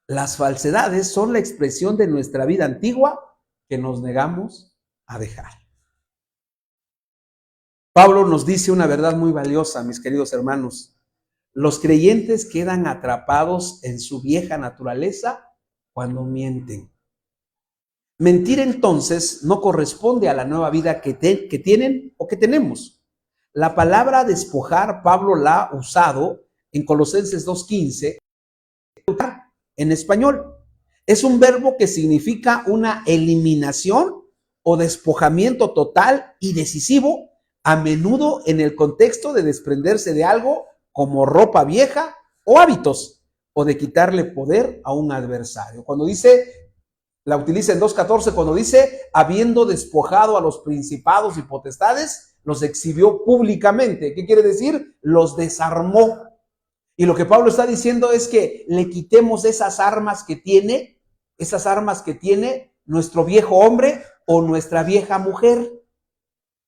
A: las falsedades son la expresión de nuestra vida antigua que nos negamos a dejar. Pablo nos dice una verdad muy valiosa, mis queridos hermanos. Los creyentes quedan atrapados en su vieja naturaleza cuando mienten. Mentir entonces no corresponde a la nueva vida que tienen o que tenemos. La palabra despojar, Pablo la ha usado en Colosenses 2:15 en español. Es un verbo que significa una eliminación o despojamiento total y decisivo, a menudo en el contexto de desprenderse de algo como ropa vieja o hábitos, o de quitarle poder a un adversario. Cuando dice, la utiliza en 2:14, cuando dice, habiendo despojado a los principados y potestades, los exhibió públicamente. ¿Qué quiere decir? Los desarmó. Y lo que Pablo está diciendo es que le quitemos esas armas que tiene nuestro viejo hombre o nuestra vieja mujer.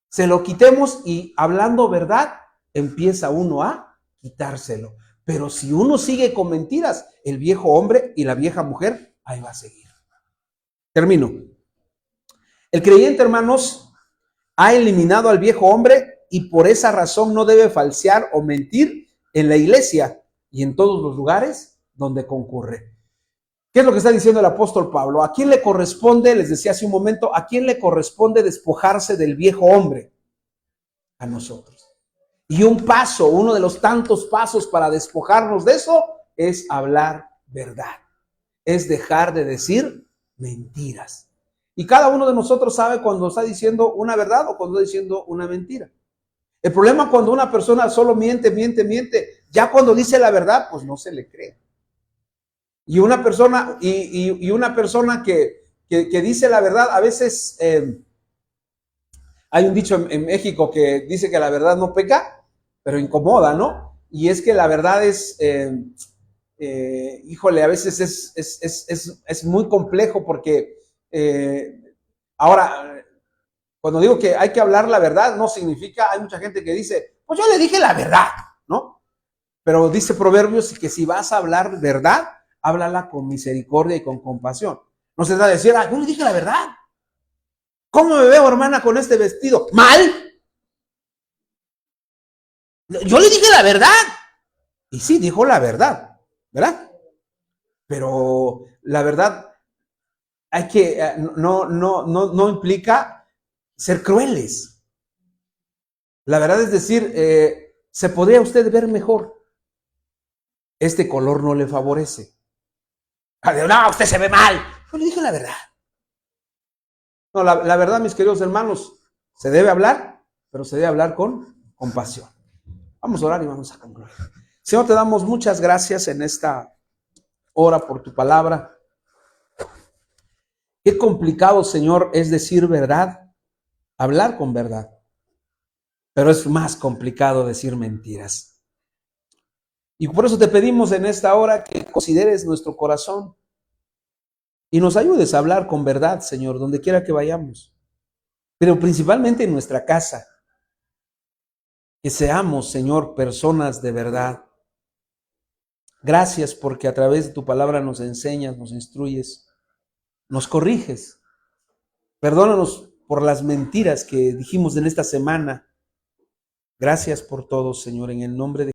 A: Se lo quitemos y, hablando verdad, empieza uno a quitárselo. Pero si uno sigue con mentiras, el viejo hombre y la vieja mujer, ahí va a seguir. Termino. El creyente, hermanos, ha eliminado al viejo hombre y por esa razón no debe falsear o mentir en la iglesia y en todos los lugares donde concurre. ¿Qué es lo que está diciendo el apóstol Pablo? ¿A quién le corresponde, les decía hace un momento, a quién le corresponde despojarse del viejo hombre? A nosotros. Y uno de los tantos pasos para despojarnos de eso es hablar verdad. Es dejar de decir mentiras. Y cada uno de nosotros sabe cuando está diciendo una verdad o cuando está diciendo una mentira. El problema cuando una persona solo miente, ya cuando dice la verdad, pues no se le cree. Y una persona, que dice la verdad, a veces hay un dicho en México que dice que la verdad no peca, pero incomoda, ¿no? Y es que la verdad es, híjole, a veces es muy complejo porque ahora, cuando digo que hay que hablar la verdad, no significa, hay mucha gente que dice, pues yo le dije la verdad, ¿no? Pero dice Proverbios que si vas a hablar verdad, háblala con misericordia y con compasión. No se da a decir, yo le dije la verdad. ¿Cómo me veo, hermana, con este vestido? ¿Mal? Yo le dije la verdad. Y sí, dijo la verdad, ¿verdad? Pero la verdad no implica ser crueles. La verdad es decir, se podría usted ver mejor. Este color no le favorece. No, usted se ve mal. Yo le dije la verdad. No, la verdad, mis queridos hermanos, se debe hablar, pero se debe hablar con compasión. Vamos a orar y vamos a concluir. Señor, te damos muchas gracias en esta hora por tu palabra. Qué complicado, Señor, es decir verdad, hablar con verdad, pero es más complicado decir mentiras. Y por eso te pedimos en esta hora que consideres nuestro corazón y nos ayudes a hablar con verdad, Señor, donde quiera que vayamos, pero principalmente en nuestra casa. Que seamos, Señor, personas de verdad. Gracias porque a través de tu palabra nos enseñas, nos instruyes, nos corriges. Perdónanos por las mentiras que dijimos en esta semana. Gracias por todo, Señor, en el nombre de